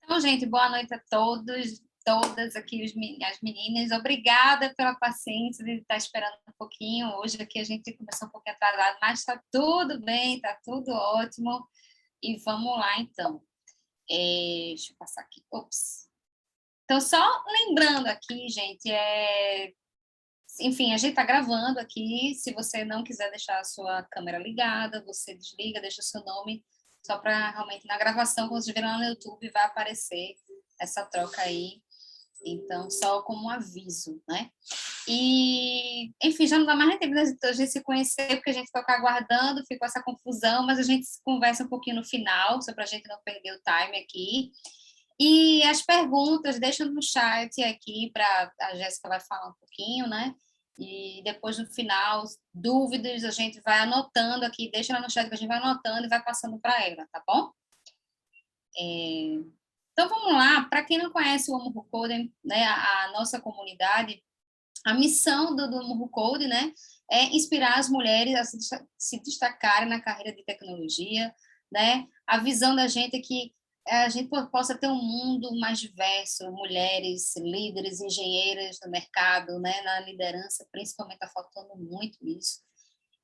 Então, gente, boa noite a todos, todas aqui, as meninas. Obrigada pela paciência de estar esperando um pouquinho. Hoje aqui a gente começou um pouquinho atrasado, mas está tudo bem, está tudo ótimo. E vamos lá, então. Deixa eu passar aqui. Ops. Então, só lembrando aqui, gente, enfim, a gente está gravando aqui. Se você não quiser deixar a sua câmera ligada, você desliga, deixa o seu nome, só para realmente na gravação, quando vocês verem lá no YouTube, vai aparecer essa troca aí. Então, só como um aviso, né? E, enfim, já não dá mais tempo da gente se conhecer, porque a gente fica aguardando, ficou essa confusão, mas a gente conversa um pouquinho no final, só para a gente não perder o time aqui. E as perguntas, deixa no chat aqui, para a Jéssica vai falar um pouquinho, né? E depois, no final, dúvidas, a gente vai anotando aqui, deixa lá no chat que a gente vai anotando e vai passando para ela, tá bom? Então, vamos lá. Para quem não conhece o Omo Code, né, a nossa comunidade, a missão do Omo Code, né, é inspirar as mulheres a se destacarem na carreira de tecnologia, né? A visão da gente é que a gente possa ter um mundo mais diverso, mulheres, líderes, engenheiras no mercado, né, na liderança, principalmente está faltando muito isso.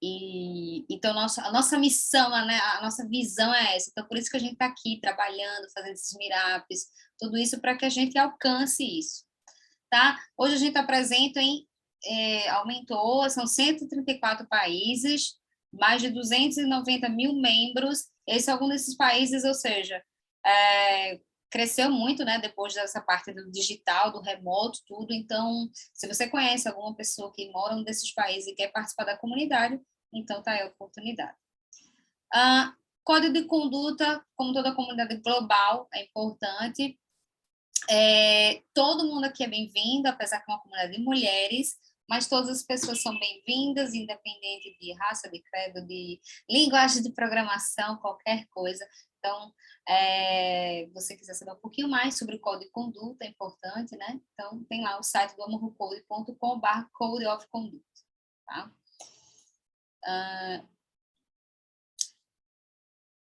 E então a nossa missão, né, a nossa visão é essa. Então por isso que a gente está aqui trabalhando, fazendo esses meetups, tudo isso para que a gente alcance isso, tá? Hoje a gente está presente aumentou, são 134 países, mais de 290 mil membros. Esse é algum desses países, ou seja, cresceu muito, né, depois dessa parte do digital, do remoto, tudo. Então, se você conhece alguma pessoa que mora num desses países e quer participar da comunidade, então tá aí a oportunidade. Código de conduta, como toda comunidade global, é importante. Todo mundo aqui é bem-vindo, apesar que é uma comunidade de mulheres, mas todas as pessoas são bem-vindas, independente de raça, de credo, de linguagem de programação, qualquer coisa. Então, você quiser saber um pouquinho mais sobre o código de conduta, é importante, né? Então, tem lá o site do amorrocode.com/code of conduct, tá?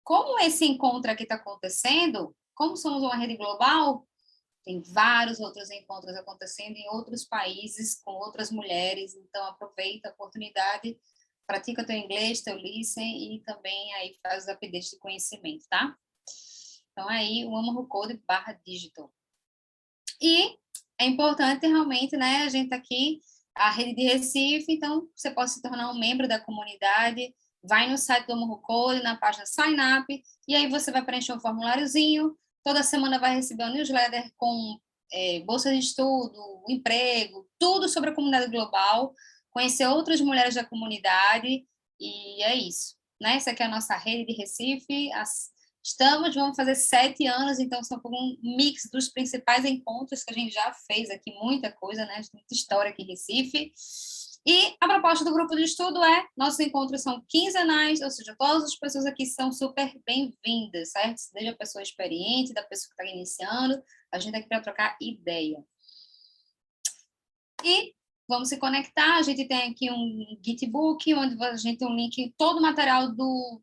Como esse encontro aqui está acontecendo, como somos uma rede global, tem vários outros encontros acontecendo em outros países, com outras mulheres, então aproveita a oportunidade, pratica teu inglês, teu listening, e também aí faz os updates de conhecimento, tá? Então aí o amorrocode/digital. E é importante realmente, né, a gente tá aqui, a rede de Recife, então você pode se tornar um membro da comunidade, vai no site do Amorrocode, na página Sign Up, e aí você vai preencher um formuláriozinho, toda semana vai receber um newsletter com bolsa de estudo, emprego, tudo sobre a comunidade global, conhecer outras mulheres da comunidade, e é isso, né? Essa aqui é a nossa rede de Recife, vamos fazer 7 anos, então são um mix dos principais encontros que a gente já fez aqui, muita coisa, né? Muita história aqui em Recife. E a proposta do grupo de estudo é, nossos encontros são quinzenais, ou seja, todas as pessoas aqui são super bem-vindas, certo? Desde a pessoa experiente, da pessoa que está iniciando, a gente está aqui para trocar ideia. E vamos se conectar, a gente tem aqui um Gitbook, onde a gente tem um link, todo o material do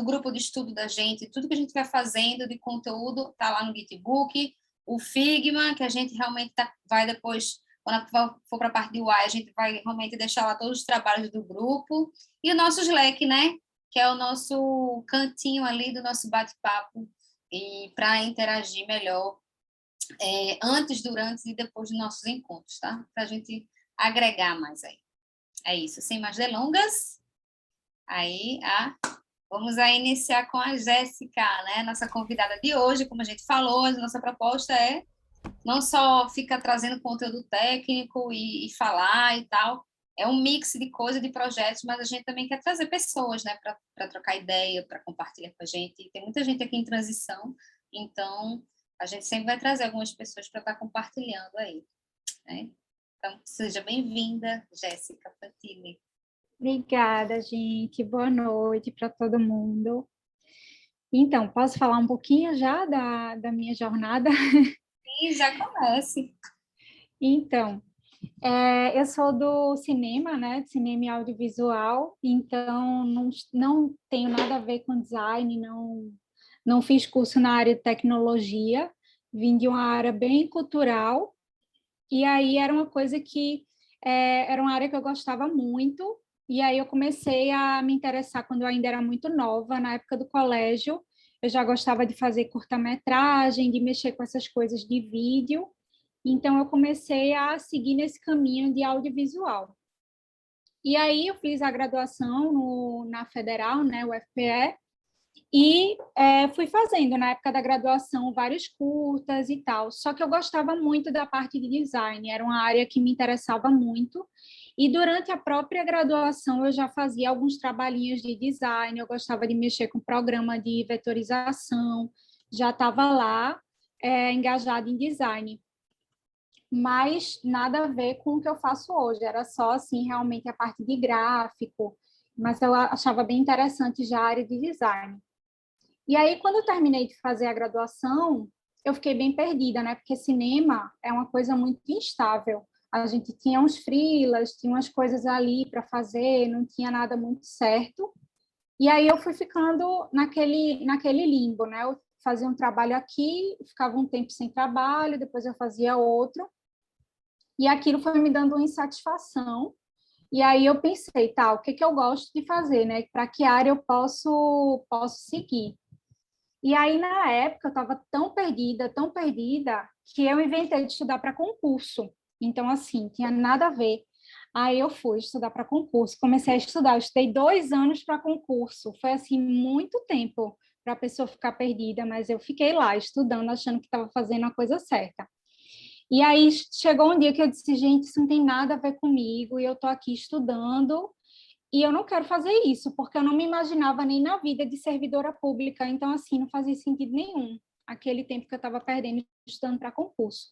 grupo de estudo da gente, tudo que a gente vai fazendo de conteúdo está lá no Gitbook, o Figma, que a gente realmente vai depois, quando for para a parte de UI, a gente vai realmente deixar lá todos os trabalhos do grupo, e o nosso Slack, né, que é o nosso cantinho ali do nosso bate-papo, e para interagir melhor antes, durante e depois dos nossos encontros, tá? Para a gente agregar mais aí. É isso, sem mais delongas. Aí, vamos a iniciar com a Jéssica, né? Nossa convidada de hoje, como a gente falou, a nossa proposta é não só ficar trazendo conteúdo técnico e falar e tal, é um mix de coisa, de projetos, mas a gente também quer trazer pessoas, né, para trocar ideia, para compartilhar com a gente. E tem muita gente aqui em transição, então a gente sempre vai trazer algumas pessoas para estar compartilhando aí, né? Então, seja bem-vinda, Jéssica Fantini. Obrigada, gente. Boa noite para todo mundo. Então, posso falar um pouquinho já da minha jornada? Sim, já comece. Então, eu sou do cinema, né? De cinema e audiovisual, então não tenho nada a ver com design, não fiz curso na área de tecnologia, vim de uma área bem cultural, e aí era uma coisa que era uma área que eu gostava muito, e aí eu comecei a me interessar quando eu ainda era muito nova, na época do colégio. Eu já gostava de fazer curta-metragem, de mexer com essas coisas de vídeo, então eu comecei a seguir nesse caminho de audiovisual. E aí eu fiz a graduação na Federal, né, o UFPE, e fui fazendo, na época da graduação, vários curtas e tal. Só que eu gostava muito da parte de design, era uma área que me interessava muito. E durante a própria graduação, eu já fazia alguns trabalhinhos de design, eu gostava de mexer com programa de vetorização, já estava lá engajada em design. Mas nada a ver com o que eu faço hoje, era só, assim, realmente a parte de gráfico, mas eu achava bem interessante já a área de design. E aí, quando eu terminei de fazer a graduação, eu fiquei bem perdida, né? Porque cinema é uma coisa muito instável. A gente tinha uns freelas, tinha umas coisas ali para fazer, não tinha nada muito certo. E aí eu fui ficando naquele limbo, né? Eu fazia um trabalho aqui, ficava um tempo sem trabalho, depois eu fazia outro. E aquilo foi me dando uma insatisfação. E aí eu pensei, tá, o que que eu gosto de fazer, né? Para que área eu posso seguir? E aí, na época, eu estava tão perdida, que eu inventei de estudar para concurso. Então, assim, tinha nada a ver. Aí eu fui estudar para concurso, comecei a estudar. Eu estudei 2 anos para concurso. Foi, assim, muito tempo para a pessoa ficar perdida, mas eu fiquei lá estudando, achando que estava fazendo a coisa certa. E aí chegou um dia que eu disse, gente, isso não tem nada a ver comigo, e eu estou aqui estudando, e eu não quero fazer isso, porque eu não me imaginava nem na vida de servidora pública, então, assim, não fazia sentido nenhum, aquele tempo que eu estava perdendo estudando para concurso.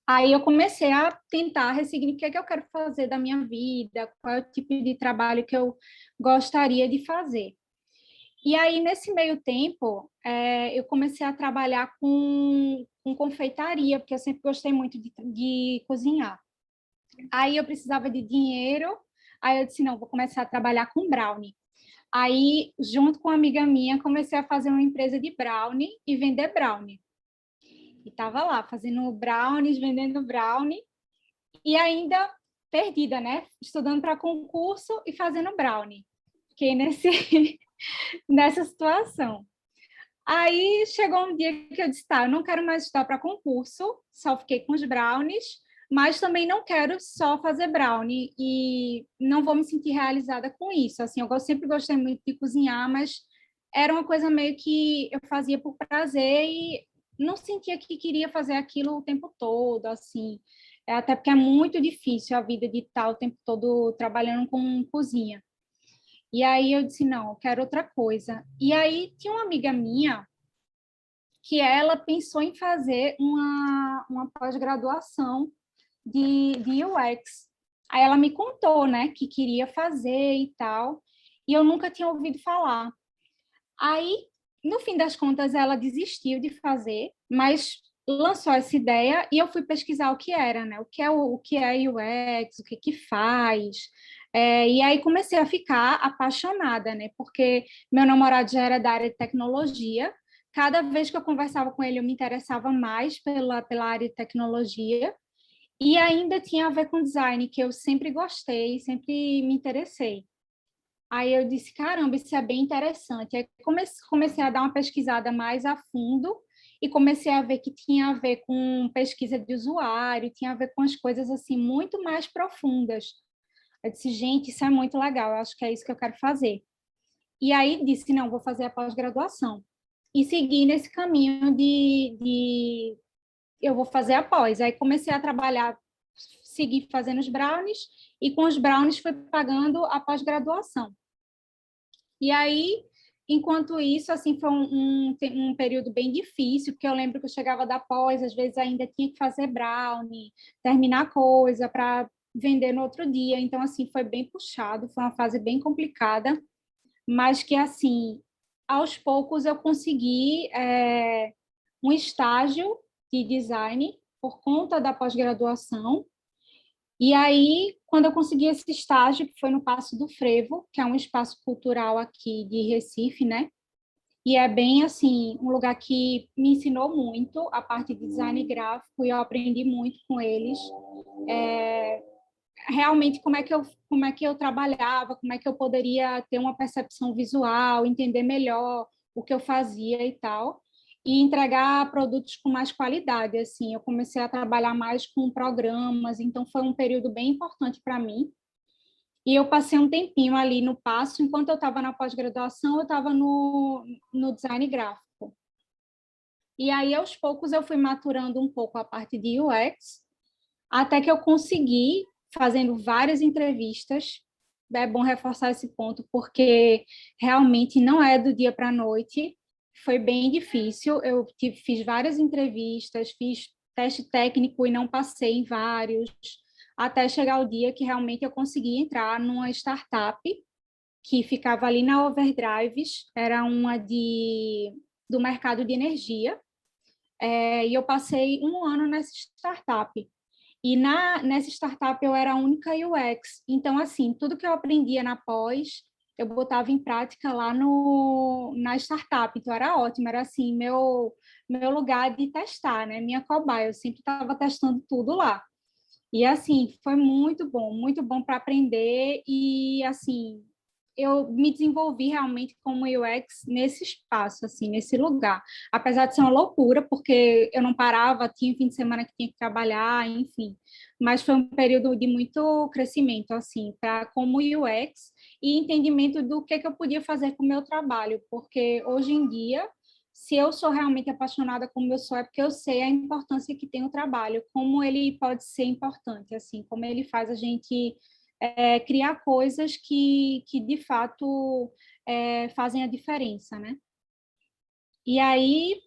Aí eu comecei a tentar ressignificar o que eu quero fazer da minha vida, qual é o tipo de trabalho que eu gostaria de fazer. E aí, nesse meio tempo, eu comecei a trabalhar com confeitaria, porque eu sempre gostei muito de cozinhar. Aí eu precisava de dinheiro, aí eu disse, não, vou começar a trabalhar com brownie. Aí, junto com uma amiga minha, comecei a fazer uma empresa de brownie e vender brownie. E estava lá, fazendo brownies, vendendo brownie, e ainda perdida, né? Estudando para concurso e fazendo brownie. Fiquei nessa situação. Aí chegou um dia que eu disse, tá, eu não quero mais estudar para concurso, só fiquei com os brownies, mas também não quero só fazer brownie e não vou me sentir realizada com isso. Assim, eu sempre gostei muito de cozinhar, mas era uma coisa meio que eu fazia por prazer e não sentia que queria fazer aquilo o tempo todo, assim. Até porque é muito difícil a vida de estar o tempo todo trabalhando com cozinha. E aí eu disse, não, eu quero outra coisa. E aí tinha uma amiga minha que ela pensou em fazer uma pós-graduação de UX. Aí ela me contou, né, que queria fazer e tal, e eu nunca tinha ouvido falar. Aí, no fim das contas, ela desistiu de fazer, mas lançou essa ideia e eu fui pesquisar o que era, né? O que é UX, o que que faz. E aí comecei a ficar apaixonada, né? Porque meu namorado já era da área de tecnologia. Cada vez que eu conversava com ele, eu me interessava mais pela área de tecnologia. E ainda tinha a ver com design, que eu sempre gostei, sempre me interessei. Aí eu disse, caramba, isso é bem interessante. Aí comecei a dar uma pesquisada mais a fundo e comecei a ver que tinha a ver com pesquisa de usuário, tinha a ver com as coisas assim muito mais profundas. Eu disse, gente, isso é muito legal, eu acho que é isso que eu quero fazer. E aí disse, não, vou fazer a pós-graduação. E segui nesse caminho de eu vou fazer a pós. Aí comecei a trabalhar, segui fazendo os brownies e com os brownies fui pagando a pós-graduação. E aí, enquanto isso, assim, foi um período bem difícil, porque eu lembro que eu chegava da pós, às vezes ainda tinha que fazer brownie, terminar coisa para vender no outro dia. Então, assim, foi bem puxado, foi uma fase bem complicada, mas que, assim, aos poucos eu consegui um estágio de design por conta da pós-graduação. E aí, quando eu consegui esse estágio, que foi no Paço do Frevo, que é um espaço cultural aqui de Recife, né? e é bem, assim, um lugar que me ensinou muito a parte de design gráfico, e eu aprendi muito com eles. Realmente, como é que eu trabalhava, como é que eu poderia ter uma percepção visual, entender melhor o que eu fazia e tal, e entregar produtos com mais qualidade, assim. Eu comecei a trabalhar mais com programas, então foi um período bem importante para mim. E eu passei um tempinho ali no Passo, enquanto eu estava na pós-graduação, eu estava no design gráfico. E aí, aos poucos, eu fui maturando um pouco a parte de UX, até que eu consegui, fazendo várias entrevistas. É bom reforçar esse ponto, porque realmente não é do dia para a noite, foi bem difícil. Fiz várias entrevistas, fiz teste técnico e não passei em vários, até chegar o dia que realmente eu consegui entrar numa startup que ficava ali na Overdrives, era uma do mercado de energia, e eu passei um ano nessa startup. E nessa startup eu era a única UX. Então, assim, tudo que eu aprendia na pós, eu botava em prática lá na startup. Então, era ótimo, era assim, meu lugar de testar, né? Minha cobaia, eu sempre estava testando tudo lá. E, assim, foi muito bom para aprender e, assim, eu me desenvolvi realmente como UX nesse espaço, assim, nesse lugar. Apesar de ser uma loucura, porque eu não parava, tinha fim de semana que tinha que trabalhar, enfim. Mas foi um período de muito crescimento, assim, para como UX e entendimento do que eu podia fazer com o meu trabalho, porque hoje em dia, se eu sou realmente apaixonada como eu sou, é porque eu sei a importância que tem o trabalho, como ele pode ser importante, assim, como ele faz a gente criar coisas que de fato fazem a diferença, né? E aí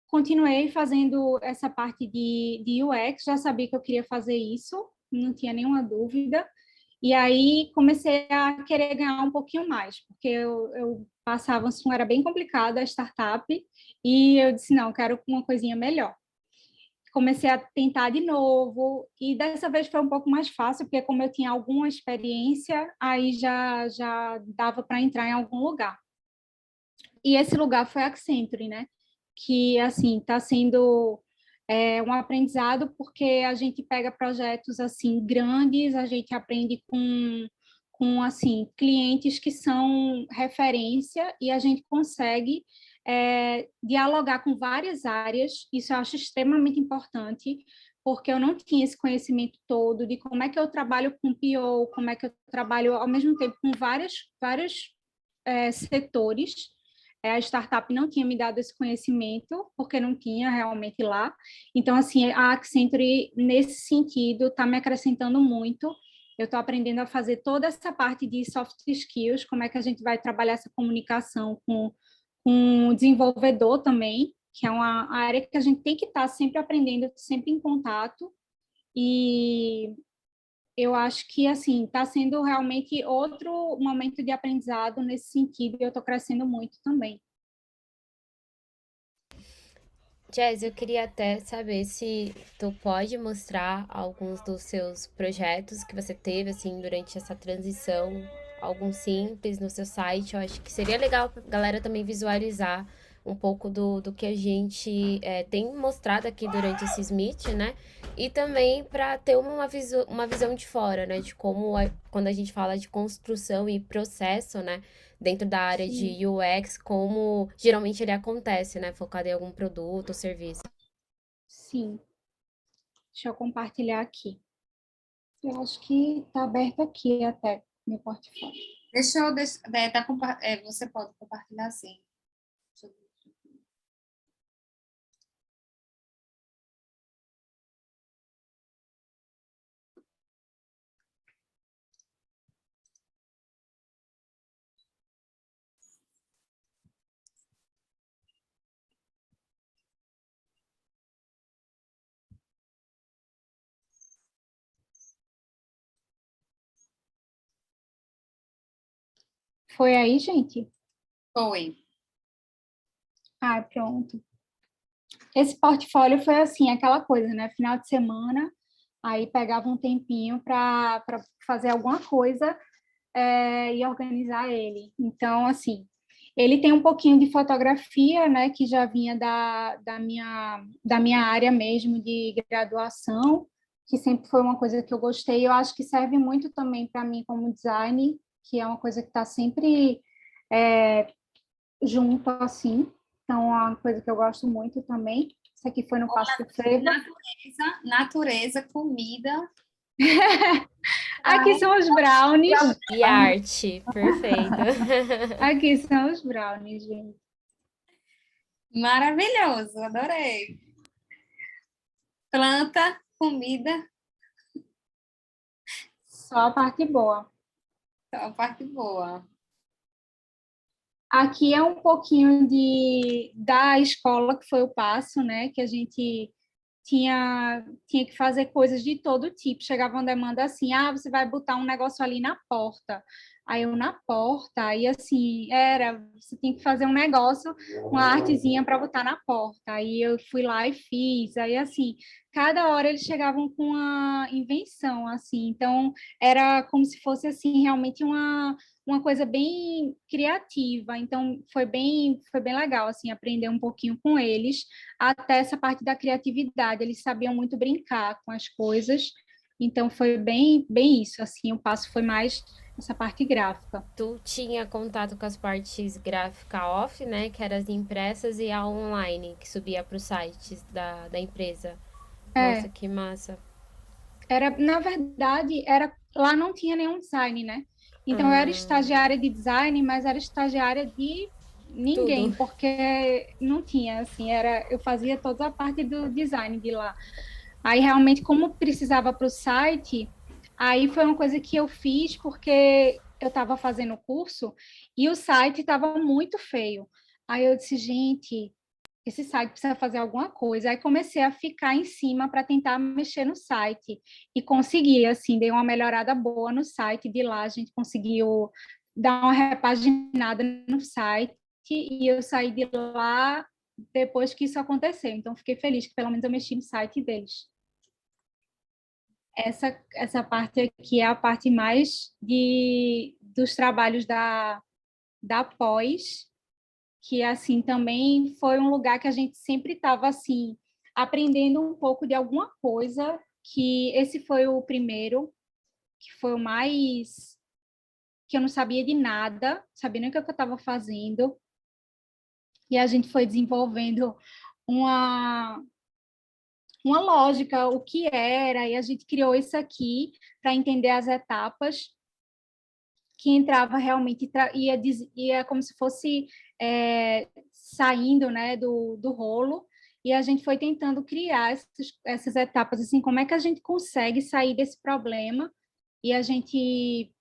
continuei fazendo essa parte de UX, já sabia que eu queria fazer isso, não tinha nenhuma dúvida. E aí comecei a querer ganhar um pouquinho mais, porque eu passava, assim, era bem complicado a startup, e eu disse, não, quero uma coisinha melhor. Comecei a tentar de novo, e dessa vez foi um pouco mais fácil, porque como eu tinha alguma experiência, aí já dava para entrar em algum lugar. E esse lugar foi a Accenture, né? Que, assim, está sendo um aprendizado, porque a gente pega projetos, assim, grandes, a gente aprende assim, clientes que são referência, e a gente consegue dialogar com várias áreas. Isso eu acho extremamente importante, porque eu não tinha esse conhecimento todo de como é que eu trabalho com PO, como é que eu trabalho ao mesmo tempo com vários setores. A startup não tinha me dado esse conhecimento, porque não tinha realmente lá. Então, assim, a Accenture, nesse sentido, está me acrescentando muito. Eu estou aprendendo a fazer toda essa parte de soft skills, como é que a gente vai trabalhar essa comunicação com o desenvolvedor também, que é uma área que a gente tem que estar sempre aprendendo, sempre em contato. E eu acho que, assim, está sendo realmente outro momento de aprendizado nesse sentido, e eu estou crescendo muito também. Jazz, eu queria até saber se tu pode mostrar alguns dos seus projetos que você teve, assim, durante essa transição, algum simples no seu site. Eu acho que seria legal pra galera também visualizar um pouco do que a gente tem mostrado aqui durante esse Meet, né? E também para ter uma visão de fora, né? De como, quando a gente fala de construção e processo, né? Dentro da área Sim, de UX, como geralmente ele acontece, né? Focado em algum produto ou serviço. sim. Deixa eu compartilhar aqui. Eu acho que está aberto aqui até meu portfólio. Deixa eu... você pode compartilhar, sim. Foi aí, gente? Foi. Ah, pronto. Esse portfólio foi assim, aquela coisa, né? Final de semana, aí pegava um tempinho para fazer alguma coisa e organizar ele. Então, assim, Ele tem um pouquinho de fotografia, né, que já vinha da minha área mesmo de graduação, que sempre foi uma coisa que eu gostei. Eu acho que serve muito também para mim como design, que é uma coisa que está sempre junto, assim. Então, é uma coisa que eu gosto muito também. Isso aqui foi no Passo do Frevo. Natureza, comida. Aqui são os brownies. E arte, perfeito. Aqui são os brownies, gente. Maravilhoso, adorei. Planta, comida, Só a parte boa. só a parte boa. Aqui é um pouquinho da escola, que foi o Passo, né? Que a gente tinha que fazer coisas de todo tipo. Chegava uma demanda assim, você vai botar um negócio ali na porta. Aí eu na porta, aí assim, você tem que fazer um negócio, uma artezinha para botar na porta. Aí eu fui lá e fiz. Aí assim, cada hora eles chegavam com uma invenção, assim. Então era como se fosse assim, realmente uma coisa bem criativa. Então foi bem legal assim aprender um pouquinho com eles, até essa parte da criatividade. Eles sabiam muito brincar com as coisas. Então foi bem isso, assim, o passo foi mais essa parte gráfica. Tu tinha contato com as partes gráfica off, né? Que eram as impressas e a online, que subia para os sites da empresa. Nossa, É, que massa. na verdade, lá não tinha nenhum design, né? Então eu era Ah, estagiária de design, mas era estagiária de ninguém, tudo. porque não tinha, assim, eu fazia toda a parte do design de lá. Aí, realmente, como precisava para o site, aí foi uma coisa que eu fiz porque eu estava fazendo o curso e o site estava muito feio. Aí eu disse, gente, esse site precisa fazer alguma coisa. Aí comecei a ficar em cima para tentar mexer no site e consegui, assim, dei uma melhorada boa no site. De lá a gente conseguiu dar uma repaginada no site e eu saí de lá depois que isso aconteceu. Então, fiquei feliz que pelo menos eu mexi no site deles. Essa parte aqui é a parte mais dos trabalhos da pós, que assim também foi um lugar que a gente sempre estava assim aprendendo um pouco de alguma coisa, que esse foi o primeiro, que foi o mais que eu não sabia de nada, sabia nem o que eu estava fazendo, e a gente foi desenvolvendo uma uma lógica, o que era, e a gente criou isso aqui para entender as etapas que entrava realmente, ia como se fosse saindo, né, do rolo, e a gente foi tentando criar essas etapas, assim, como é que a gente consegue sair desse problema, e a gente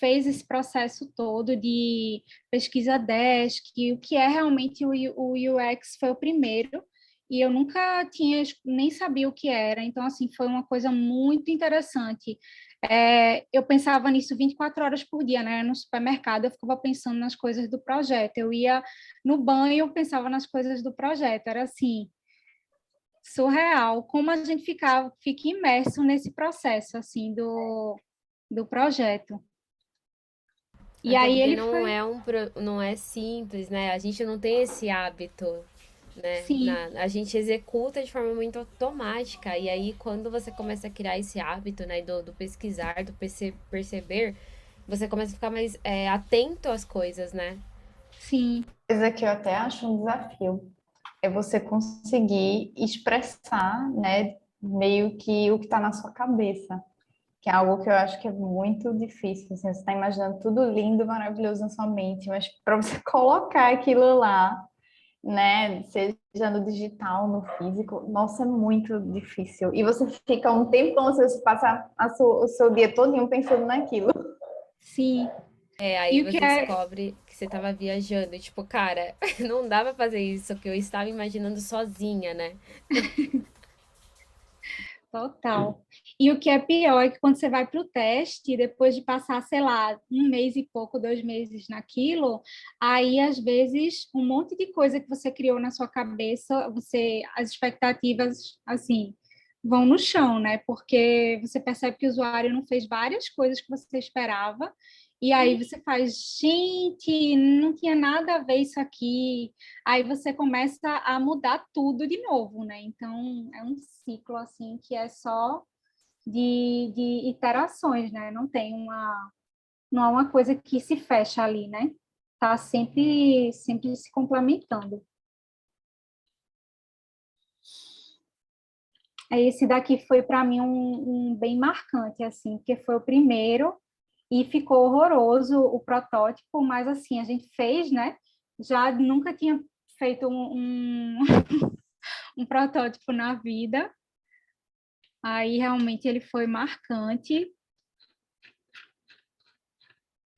fez esse processo todo de pesquisa desk, o que é realmente o UX foi o primeiro, e eu nunca tinha, nem sabia o que era, então, assim, foi uma coisa muito interessante. Eu pensava nisso 24 horas por dia, né? No supermercado, eu ficava pensando nas coisas do projeto. Eu ia no banho, eu pensava nas coisas do projeto. Era assim, surreal. Como a gente fica imerso nesse processo, assim, do projeto. E Até aí porque ele não foi, é não é simples, né? A gente não tem esse hábito, né? sim, A gente executa de forma muito automática. E aí, quando você começa a criar esse hábito, né? Do pesquisar, perceber, você começa a ficar mais atento às coisas, né? sim, Coisa que eu até acho um desafio é você conseguir expressar, né, meio que o que está na sua cabeça, que é algo que eu acho que é muito difícil. Assim, você está imaginando tudo lindo, maravilhoso na sua mente, mas para você colocar aquilo lá, né, seja no digital, no físico, nossa, é muito difícil. E você fica um tempão, você passa o seu dia todinho pensando naquilo. sim. Aí E o que você é descobre que você tava viajando. E, tipo, cara, não dá pra fazer isso, que eu estava imaginando sozinha, né? total. E o que é pior é que quando você vai para o teste, depois de passar, sei lá, 1 mês e pouco, 2 meses naquilo, aí às vezes um monte de coisa que você criou na sua cabeça, as expectativas, assim, vão no chão, né? Porque você percebe que o usuário não fez várias coisas que você esperava, E aí você faz, gente, não tinha nada a ver isso aqui. Aí você começa a mudar tudo de novo, né? Então, é um ciclo, assim, que é só de iterações, né? Não é uma coisa que se fecha ali, né? Tá sempre se complementando. Esse daqui foi para mim um bem marcante, assim, porque foi o primeiro e ficou horroroso o protótipo, mas assim, a gente fez, né? Já nunca tinha feito um protótipo na vida. Aí realmente ele foi marcante.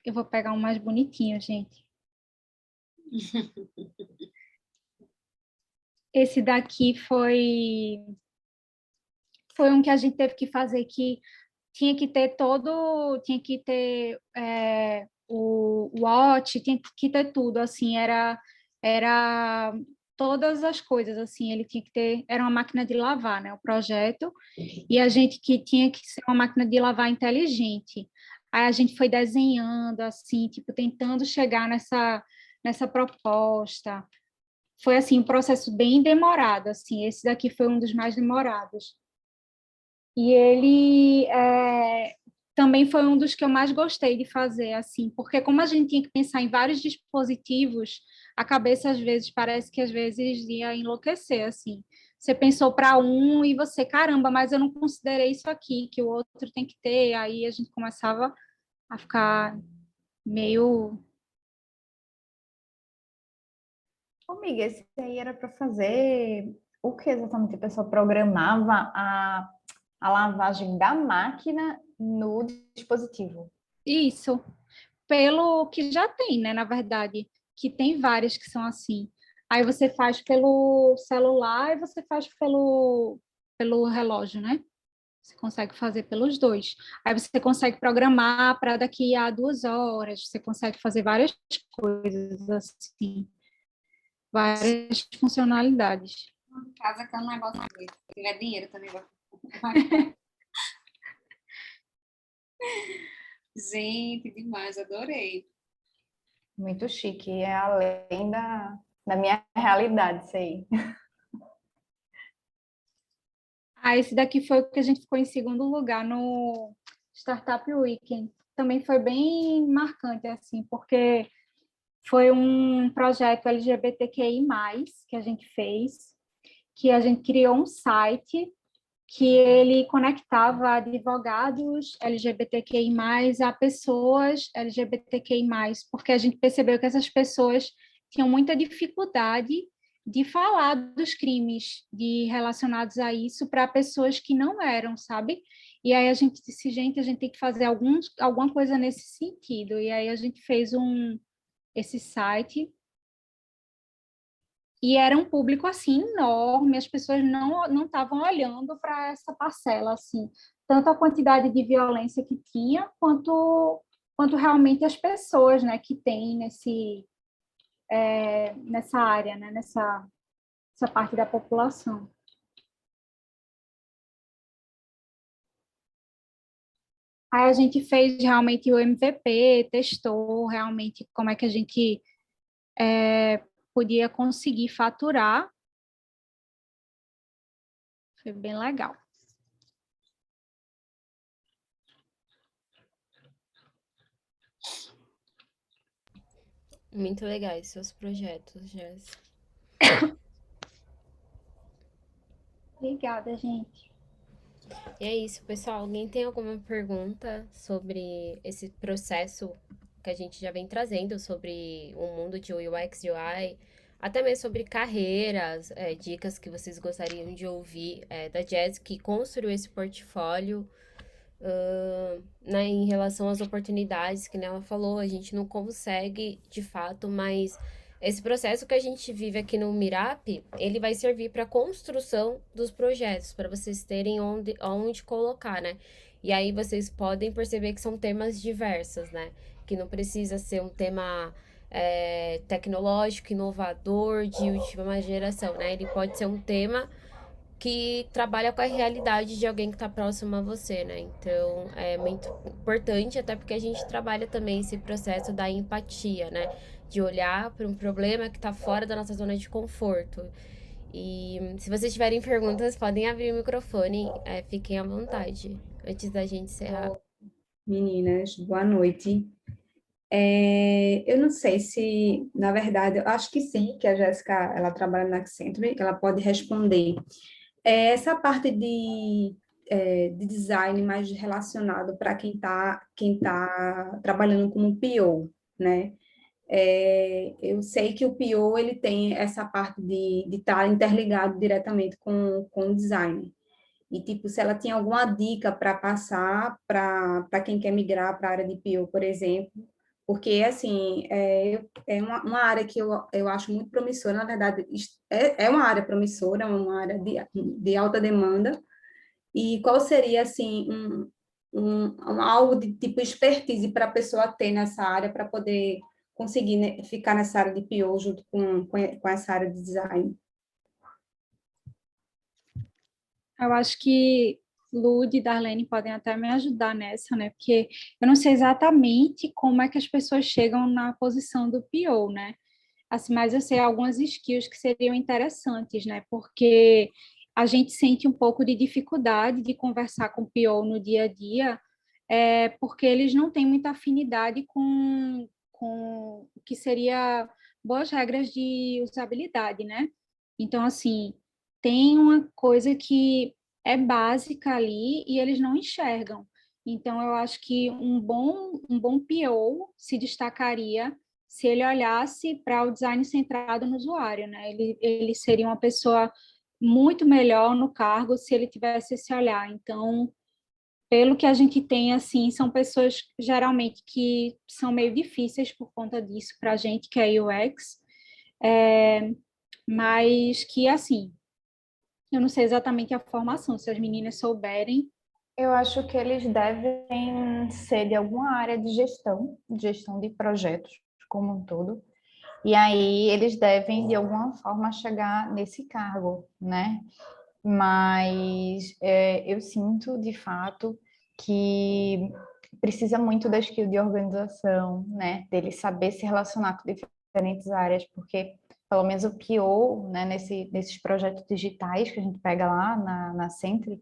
Eu vou pegar um mais bonitinho, gente. Esse daqui foi um que a gente teve que fazer que tinha que ter o watch, tinha que ter tudo, assim, era todas as coisas, assim, ele tinha que ter, era uma máquina de lavar, né, o projeto, e a gente que tinha que ser uma máquina de lavar inteligente. Aí a gente foi desenhando, assim, tipo, tentando chegar nessa proposta. Foi, assim, um processo bem demorado, assim, esse daqui foi um dos mais demorados. E ele também foi um dos que eu mais gostei de fazer, assim, porque como a gente tinha que pensar em vários dispositivos, a cabeça às vezes parece que às vezes ia enlouquecer, assim. Você pensou para um e você, caramba, mas eu não considerei isso aqui, que o outro tem que ter, aí a gente começava a ficar meio... Ô, amiga, esse aí era para fazer o que exatamente? A pessoa programava a lavagem da máquina no dispositivo. Isso, pelo que já tem, né, na verdade, que tem várias que são assim. Aí você faz pelo celular e você faz pelo relógio, né? Você consegue fazer pelos dois. Aí você consegue programar para daqui a 2 horas, você consegue fazer várias coisas assim, várias funcionalidades. Casa que é um negócio desse. Se tiver dinheiro também vai. Gente, demais, adorei. Muito chique, é além da minha realidade isso aí. Ah, esse daqui foi o que a gente ficou em segundo lugar no Startup Weekend. Também foi bem marcante, assim, porque foi um projeto LGBTQI+, que a gente fez, que a gente criou um site que ele conectava advogados LGBTQI+, a pessoas LGBTQI+, porque a gente percebeu que essas pessoas tinham muita dificuldade de falar dos crimes relacionados a isso para pessoas que não eram, sabe? E aí a gente disse, gente, a gente tem que fazer alguma coisa nesse sentido. E aí a gente fez esse site e era um público assim enorme, as pessoas não estavam olhando para essa parcela assim, tanto a quantidade de violência que tinha, quanto realmente as pessoas, né, que tem nessa área, né, essa parte da população. Aí a gente fez realmente o MVP, testou realmente como é que a gente podia conseguir faturar. Foi bem legal. Muito legais seus projetos, Jess. Obrigada, gente. E é isso, pessoal. Alguém tem alguma pergunta sobre esse processo que a gente já vem trazendo sobre o mundo de UX e UI, até mesmo sobre carreiras, dicas que vocês gostariam de ouvir da Jess, que construiu esse portfólio, né, em relação às oportunidades que ela falou, a gente não consegue de fato, mas esse processo que a gente vive aqui no Mirap, ele vai servir para a construção dos projetos, para vocês terem onde colocar, né? E aí vocês podem perceber que são temas diversos, né? Que não precisa ser um tema tecnológico, inovador, de última geração, né? Ele pode ser um tema que trabalha com a realidade de alguém que está próximo a você, né? Então, é muito importante, até porque a gente trabalha também esse processo da empatia, né? De olhar para um problema que está fora da nossa zona de conforto. E se vocês tiverem perguntas, podem abrir o microfone, fiquem à vontade, antes da gente encerrar. Meninas, boa noite. Eu não sei se, na verdade, eu acho que sim, que a Jéssica, ela trabalha na Accenture, ela pode responder. Essa parte de design mais relacionado para quem tá trabalhando como PO, né? Eu sei que o PO, ele tem essa parte de estar interligado diretamente com o design. E, tipo, se ela tinha alguma dica para passar para quem quer migrar para a área de PO, por exemplo, porque, assim, é uma área que eu acho muito promissora, na verdade, é uma área promissora, é uma área de alta demanda, e qual seria, assim, algo de tipo expertise para a pessoa ter nessa área, para poder conseguir, né, ficar nessa área de PO junto com essa área de design? Eu acho que Lud e Darlene podem até me ajudar nessa, né? Porque eu não sei exatamente como é que as pessoas chegam na posição do PO, né? Assim, mas eu sei algumas skills que seriam interessantes, né? Porque a gente sente um pouco de dificuldade de conversar com o PO no dia a dia, porque eles não têm muita afinidade com o que seria boas regras de usabilidade, né? Então, assim, tem uma coisa que é básica ali e eles não enxergam. Então, eu acho que um bom PO se destacaria se ele olhasse para o design centrado no usuário, né? Ele seria uma pessoa muito melhor no cargo se ele tivesse esse olhar. Então, pelo que a gente tem, assim, são pessoas geralmente que são meio difíceis por conta disso para a gente, que é UX, mas que, assim, eu não sei exatamente a formação, se as meninas souberem. Eu acho que eles devem ser de alguma área de gestão de projetos como um todo. E aí eles devem, de alguma forma, chegar nesse cargo, né? Mas eu sinto, de fato, que precisa muito da skill de organização, né? Dele saber se relacionar com diferentes áreas, porque pelo menos o PO, né, nesses projetos digitais que a gente pega lá na Sentry,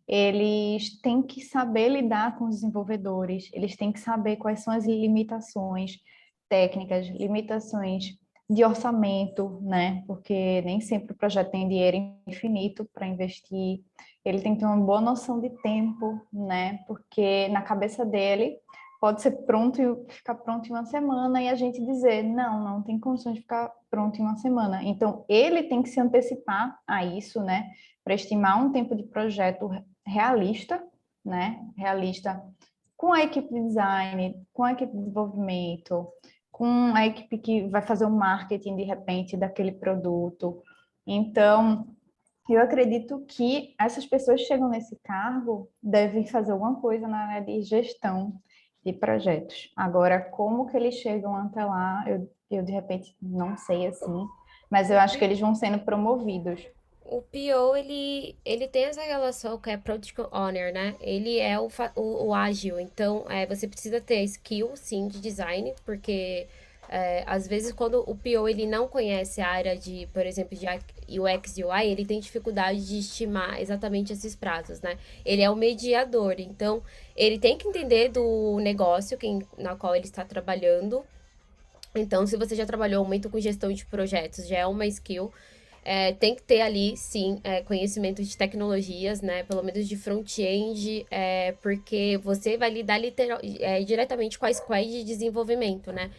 eles têm que saber lidar com os desenvolvedores, eles têm que saber quais são as limitações técnicas, limitações de orçamento, né? Porque nem sempre o projeto tem dinheiro infinito para investir. Ele tem que ter uma boa noção de tempo, né? Porque na cabeça dele pode ser pronto e ficar pronto em uma semana e a gente dizer, não tem condições de ficar pronto em uma semana. Então, ele tem que se antecipar a isso, né? Para estimar um tempo de projeto realista, né? Realista com a equipe de design, com a equipe de desenvolvimento, com a equipe que vai fazer o marketing de repente daquele produto. Então, eu acredito que essas pessoas que chegam nesse cargo devem fazer alguma coisa na área de gestão de projetos. Agora, como que eles chegam até lá, eu de repente não sei assim, mas eu acho que eles vão sendo promovidos. O PO, ele tem essa relação que é Product Owner, né? Ele é o ágil, então você precisa ter skill, sim, de design, porque às vezes quando o PO ele não conhece a área de, por exemplo, de UX e UI, ele tem dificuldade de estimar exatamente esses prazos, né? Ele é o mediador, então ele tem que entender do negócio na qual ele está trabalhando. Então, se você já trabalhou muito com gestão de projetos, já é uma skill. Tem que ter ali, sim, conhecimento de tecnologias, né? Pelo menos de front-end, porque você vai lidar diretamente com a squad de desenvolvimento, né?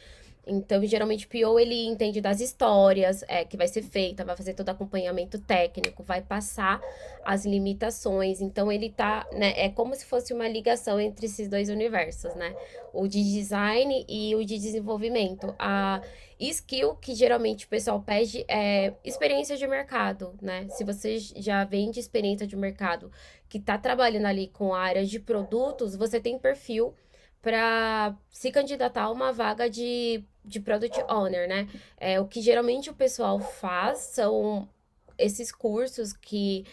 Então, geralmente, o PO, ele entende das histórias que vai ser feita, vai fazer todo acompanhamento técnico, vai passar as limitações. Então, ele tá, né? É como se fosse uma ligação entre esses dois universos, né? O de design e o de desenvolvimento. A skill que geralmente o pessoal pede é experiência de mercado, né? Se você já vem de experiência de mercado, que tá trabalhando ali com a área de produtos, você tem perfil para se candidatar a uma vaga de Product Owner, né? O que geralmente o pessoal faz são esses cursos que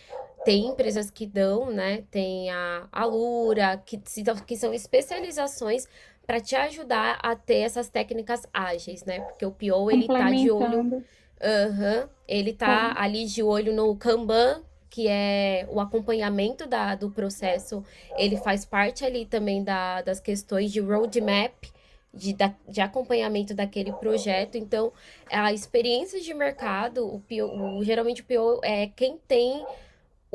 tem empresas que dão, né? Tem a Alura, que são especializações para te ajudar a ter essas técnicas ágeis, né? Porque o PO, ele tá de olho, Complementando. aham, ele tá Com- ali de olho no Kanban, que é o acompanhamento do processo. Ele faz parte ali também das questões de roadmap, de acompanhamento daquele projeto. Então, a experiência de mercado, geralmente o PO é quem tem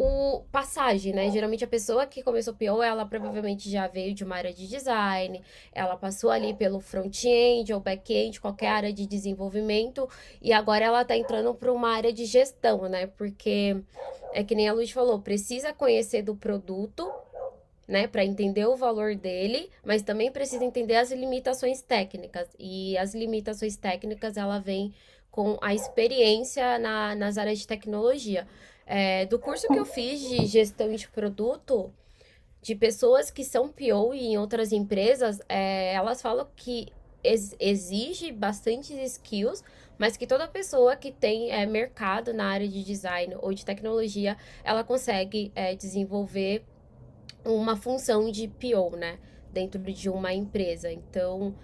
o passagem, né? Geralmente a pessoa que começou PO, ela provavelmente já veio de uma área de design, ela passou ali pelo front-end ou back-end, qualquer área de desenvolvimento, e agora ela tá entrando para uma área de gestão, né? Porque é que nem a Luz falou, precisa conhecer do produto, né, para entender o valor dele, mas também precisa entender as limitações técnicas. E as limitações técnicas, ela vem com a experiência nas áreas de tecnologia. Do curso que eu fiz de gestão de produto, de pessoas que são PO em outras empresas, elas falam que exige bastantes skills, mas que toda pessoa que tem mercado na área de design ou de tecnologia, ela consegue desenvolver uma função de PO, né? Dentro de uma empresa. Então,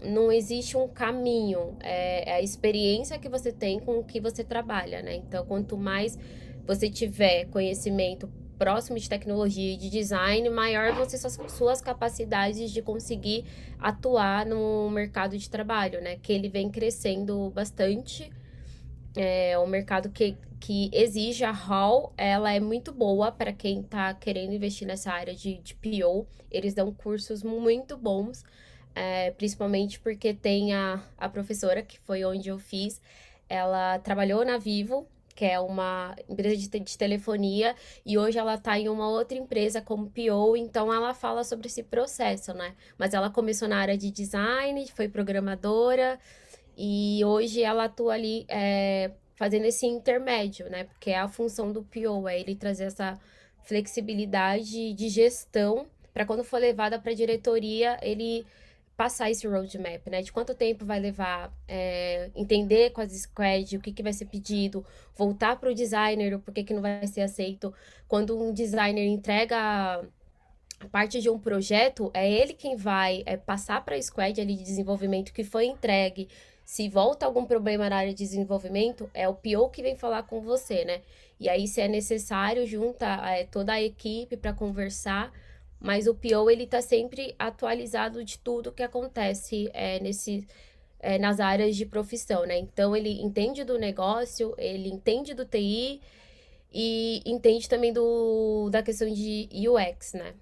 não existe um caminho. É a experiência que você tem com o que você trabalha, né? Então, quanto mais você tiver conhecimento próximo de tecnologia e de design, maior vão ser suas capacidades de conseguir atuar no mercado de trabalho, né? Que ele vem crescendo bastante. É um mercado que exige a Hall, ela é muito boa para quem está querendo investir nessa área de PO. Eles dão cursos muito bons, principalmente porque tem a professora, que foi onde eu fiz, ela trabalhou na Vivo, que é uma empresa de telefonia, e hoje ela está em uma outra empresa como PO, então ela fala sobre esse processo, né? Mas ela começou na área de design, foi programadora, e hoje ela atua ali fazendo esse intermédio, né? Porque é a função do PO, é ele trazer essa flexibilidade de gestão para quando for levada para a diretoria, ele passar esse roadmap, né? De quanto tempo vai levar, entender com as squads o que vai ser pedido, voltar para o designer o porquê que não vai ser aceito. Quando um designer entrega a parte de um projeto, é ele quem vai passar para a squad ali de desenvolvimento que foi entregue. Se volta algum problema na área de desenvolvimento, é o PO que vem falar com você, né? E aí, se é necessário, junta toda a equipe para conversar, mas o PO, ele tá sempre atualizado de tudo que acontece nas áreas de profissão, né? Então, ele entende do negócio, ele entende do TI e entende também da questão de UX, né?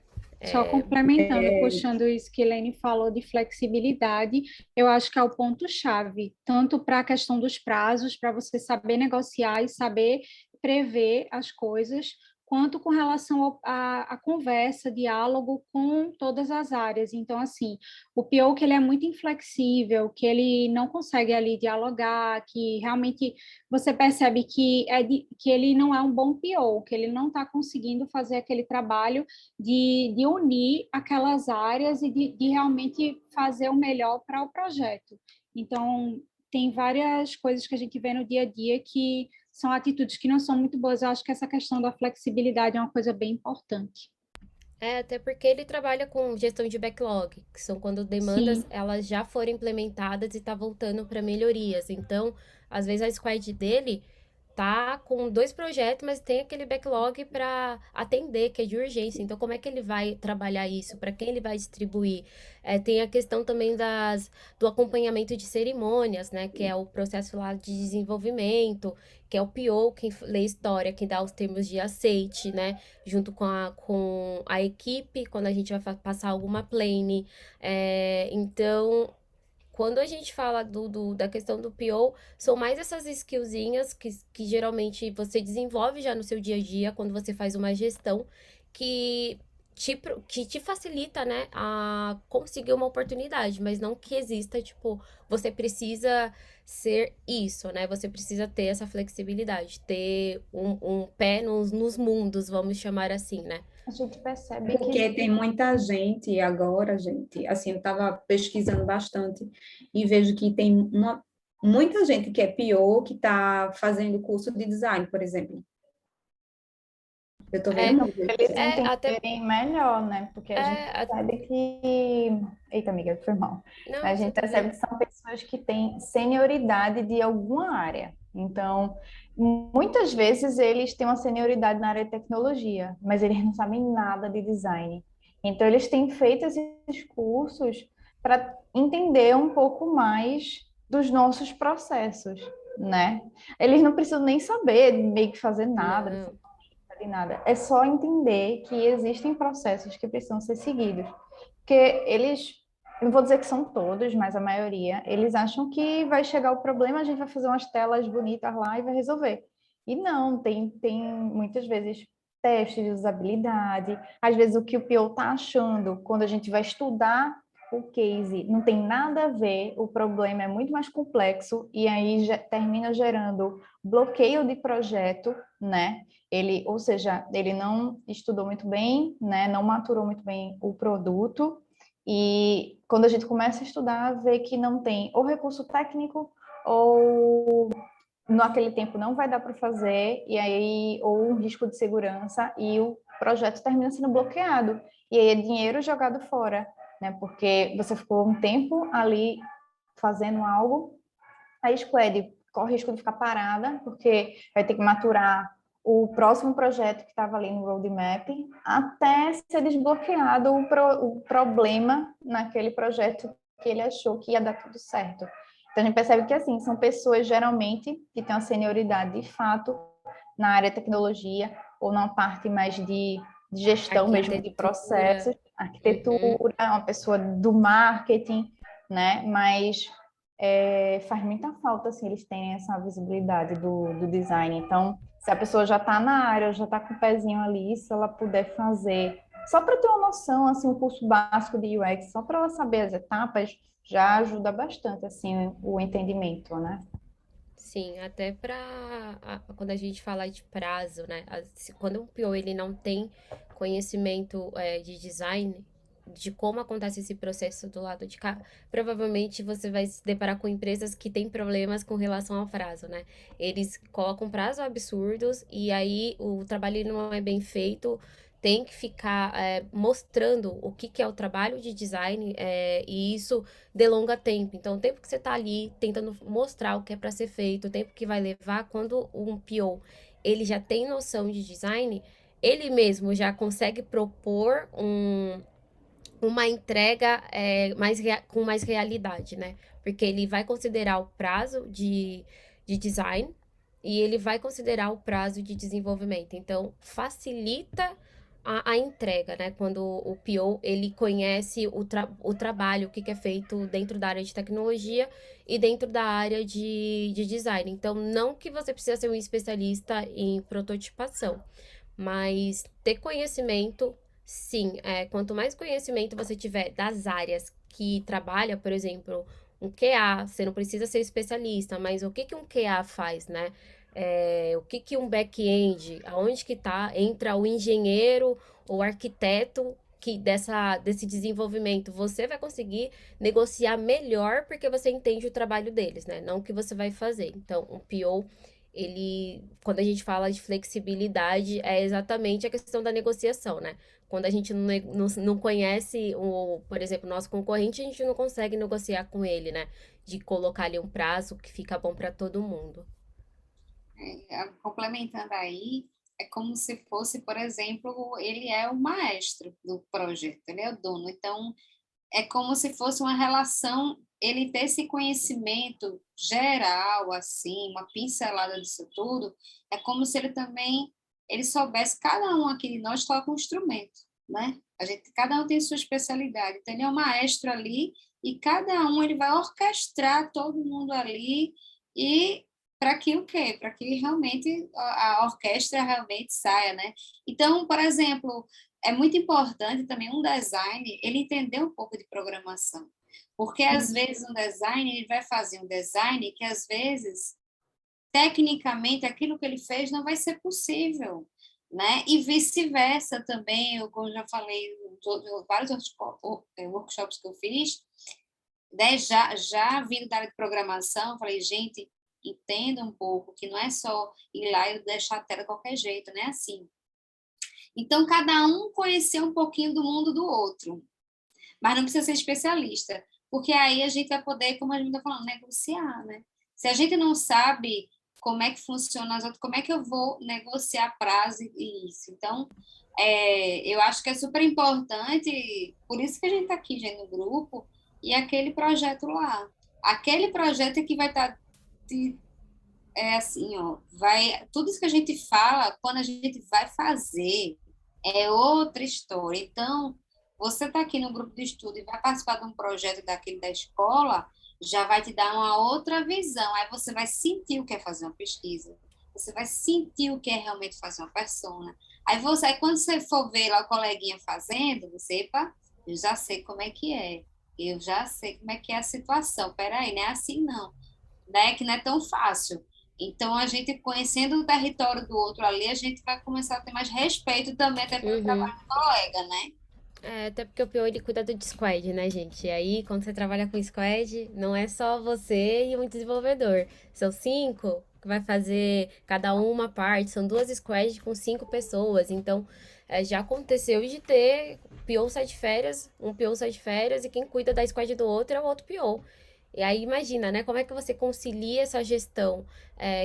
Só complementando, É, puxando isso que Helene falou de flexibilidade, eu acho que é o ponto-chave, tanto para a questão dos prazos, para você saber negociar e saber prever as coisas, quanto com relação à conversa, diálogo com todas as áreas. Então, assim, o PO que ele é muito inflexível, que ele não consegue ali dialogar, que realmente você percebe que ele não é um bom PO, que ele não está conseguindo fazer aquele trabalho de unir aquelas áreas e de realmente fazer o melhor para o projeto. Então, tem várias coisas que a gente vê no dia a dia que são atitudes que não são muito boas. Eu acho que essa questão da flexibilidade é uma coisa bem importante. Até porque ele trabalha com gestão de backlog, que são quando demandas Sim, elas já foram implementadas e tá voltando para melhorias. Então, às vezes a squad dele tá com dois projetos, mas tem aquele backlog para atender, que é de urgência. Então, como é que ele vai trabalhar isso? Para quem ele vai distribuir? Tem a questão também do acompanhamento de cerimônias, né? Que é o processo lá de desenvolvimento, que é o PO, quem lê história, quem dá os termos de aceite, né? Junto com a equipe, quando a gente vai passar alguma plane. Então, quando a gente fala da questão do PO, são mais essas skillzinhas que geralmente você desenvolve já no seu dia a dia, quando você faz uma gestão, que que te facilita, né, a conseguir uma oportunidade, mas não que exista, tipo, você precisa ser isso, né? Você precisa ter essa flexibilidade, ter um pé nos mundos, vamos chamar assim, né? A gente percebe que porque tem muita gente agora, gente, assim, eu estava pesquisando bastante e vejo que tem muita gente que é pior, que está fazendo curso de design, por exemplo. Eu tô É, vendo muito Pra eles até, entenderem melhor, né? Porque a gente percebe que... Eita, amiga, foi mal. A não, gente tudo percebe bem. que são pessoas que têm senioridade de alguma área. Então, muitas vezes eles têm uma senioridade na área de tecnologia, mas eles não sabem nada de design. Então, eles têm feito esses cursos para entender um pouco mais dos nossos processos, né? Eles não precisam nem saber meio que fazer nada, Não, de nada. É só entender que existem processos que precisam ser seguidos. Porque eles, eu não vou dizer que são todos, mas a maioria, eles acham que vai chegar o problema, a gente vai fazer umas telas bonitas lá e vai resolver. E não, tem muitas vezes testes de usabilidade, às vezes o que o PO está achando, quando a gente vai estudar o case, não tem nada a ver, o problema é muito mais complexo e aí termina gerando bloqueio de projeto, né? Ele, ou seja, ele não estudou muito bem, né? Não maturou muito bem o produto. E quando a gente começa a estudar, vê que não tem ou recurso técnico ou naquele tempo não vai dar para fazer, e aí, ou um risco de segurança, e o projeto termina sendo bloqueado. E aí é dinheiro jogado fora, né? Porque você ficou um tempo ali fazendo algo, a Squad corre o risco de ficar parada, porque vai ter que maturar o próximo projeto que estava ali no roadmap, até ser desbloqueado o problema naquele projeto que ele achou que ia dar tudo certo. Então, a gente percebe que, assim, são pessoas, geralmente, que têm uma senioridade, de fato, na área de tecnologia, ou na parte mais de gestão mesmo de arquitetura. processos, Uhum. arquitetura, uma pessoa do marketing, né? Mas faz muita falta, assim, eles terem essa visibilidade do design. Então, se a pessoa já está na área, já está com o pezinho ali, se ela puder fazer, só para ter uma noção, assim, um curso básico de UX, só para ela saber as etapas, já ajuda bastante, assim, o entendimento, né? Sim, até para quando a gente fala de prazo, né? Quando um PO ele não tem conhecimento de design, de como acontece esse processo do lado de cá, provavelmente você vai se deparar com empresas que têm problemas com relação ao prazo, né? Eles colocam prazos absurdos e aí o trabalho não é bem feito, tem que ficar mostrando o que, que é o trabalho de design e isso delonga tempo. Então, o tempo que você está ali tentando mostrar o que é para ser feito, o tempo que vai levar, quando um PO ele já tem noção de design, ele mesmo já consegue propor uma entrega com mais realidade, né? Porque ele vai considerar o prazo de design e ele vai considerar o prazo de desenvolvimento. Então, facilita a entrega, né? Quando o PO ele conhece o trabalho, o que é feito dentro da área de tecnologia e dentro da área de design. Então, não que você precisa ser um especialista em prototipação, mas ter conhecimento, sim, quanto mais conhecimento você tiver das áreas que trabalha, por exemplo, um QA, você não precisa ser especialista, mas o que que um QA faz, né? O que que um back-end, aonde que tá, entra o engenheiro ou arquiteto desse desenvolvimento, você vai conseguir negociar melhor porque você entende o trabalho deles, né? Não o que você vai fazer. Então, um PO quando a gente fala de flexibilidade, é exatamente a questão da negociação, né? Quando a gente não conhece, por exemplo, nosso concorrente, a gente não consegue negociar com ele, né? De colocar ali um prazo que fica bom para todo mundo. Complementando aí, é como se fosse, por exemplo, ele é o maestro do projeto, ele é o dono. Então, é como se fosse uma relação, ele ter esse conhecimento geral, assim, uma pincelada disso tudo, é como se ele também, ele soubesse, cada um aqui de nós toca um instrumento, né? Cada um tem sua especialidade, então ele é um maestro ali, e cada um ele vai orquestrar todo mundo ali, e para que o quê? Para que realmente a orquestra realmente saia, né? Então, por exemplo, é muito importante também um design, ele entender um pouco de programação. Porque, às vezes, um design, ele vai fazer um design que, às vezes, tecnicamente, aquilo que ele fez não vai ser possível, né? E vice-versa também, como eu já falei, vários workshops que eu fiz, né? Já vindo da área de programação, eu falei, gente, entenda um pouco que não é só ir lá e deixar a tela de qualquer jeito, né? Assim, Então, cada um conhecer um pouquinho do mundo do outro, mas não precisa ser especialista, porque aí a gente vai poder, como a gente está falando, negociar, né? Se a gente não sabe como é que funciona as outras, como é que eu vou negociar prazo e isso? Então, eu acho que é super importante, por isso que a gente está aqui, gente, no grupo, e aquele projeto lá. Aquele projeto é que vai estar assim, ó, tudo isso que a gente fala, quando a gente vai fazer, é outra história. Então, você está aqui no grupo de estudo e vai participar de um projeto daquele da escola, já vai te dar uma outra visão. Aí você vai sentir o que é fazer uma pesquisa, você vai sentir o que é realmente fazer uma persona. Aí quando você for ver lá o coleguinha fazendo, você, epa, eu já sei como é que é. Eu já sei como é que é a situação. Peraí, não é assim não, né? Que não é tão fácil. Então, a gente conhecendo o território do outro ali, a gente vai começar a ter mais respeito também até pelo Uhum. trabalho do colega, né? Até porque o PO ele cuida do squad, né, gente? E aí, quando você trabalha com squad, não é só você e um desenvolvedor. São 5 que vai fazer cada uma parte. São 2 squads com 5 pessoas. Então, já aconteceu de ter PO sai de férias, um PO sai de férias e quem cuida da squad do outro é o outro PO. E aí, imagina, né? Como é que você concilia essa gestão?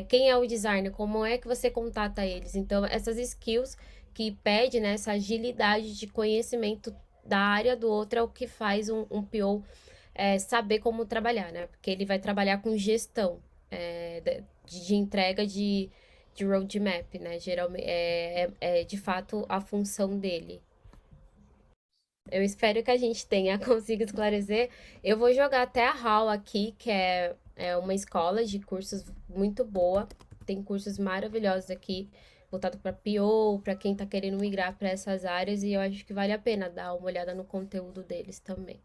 Quem é o designer? Como é que você contata eles? Então, essas skills que pede, né, essa agilidade de conhecimento da área do outro é o que faz um PO saber como trabalhar, né? Porque ele vai trabalhar com gestão de entrega de roadmap, né? Geralmente é de fato a função dele. Eu espero que a gente tenha conseguido esclarecer. Eu vou jogar até a Hall aqui, que é uma escola de cursos muito boa. Tem cursos maravilhosos aqui, voltado para PO, para quem está querendo migrar para essas áreas, e eu acho que vale a pena dar uma olhada no conteúdo deles também.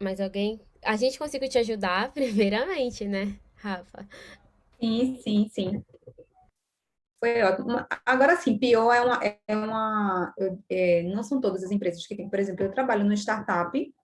Mas alguém. A gente conseguiu te ajudar, primeiramente, né, Rafa? Sim, sim, sim. Foi ótimo. Agora sim, pior não são todas as empresas que têm, por exemplo, eu trabalho no startup,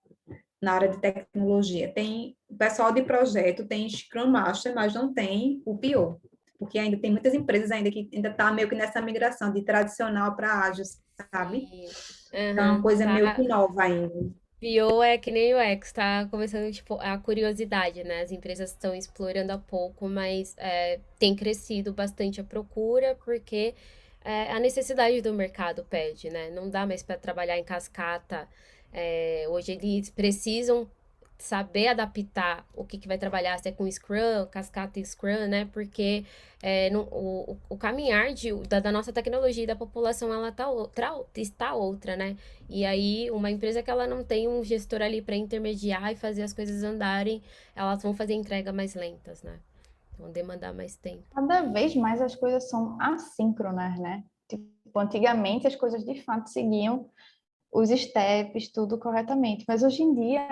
na área de tecnologia, tem o pessoal de projeto, tem Scrum Master, mas não tem o PO, porque ainda tem muitas empresas ainda que ainda tá meio que nessa migração de tradicional para ágil, sabe? Sim. Então, é uma Aham, coisa meio que tá. nova ainda. PO é que nem o X, tá começando, tipo, a curiosidade, né? As empresas estão explorando há pouco, mas tem crescido bastante a procura, porque a necessidade do mercado pede, né? Não dá mais para trabalhar em cascata. Hoje eles precisam saber adaptar o que vai trabalhar, se é com Scrum, cascata e Scrum, né? Porque o caminhar da nossa tecnologia e da população, ela está outra, né? E aí, uma empresa que ela não tem um gestor ali para intermediar e fazer as coisas andarem, elas vão fazer entrega mais lentas, né? Vão demandar mais tempo. Cada vez mais as coisas são assíncronas, né? Tipo, antigamente as coisas de fato seguiam os steps, tudo corretamente, mas hoje em dia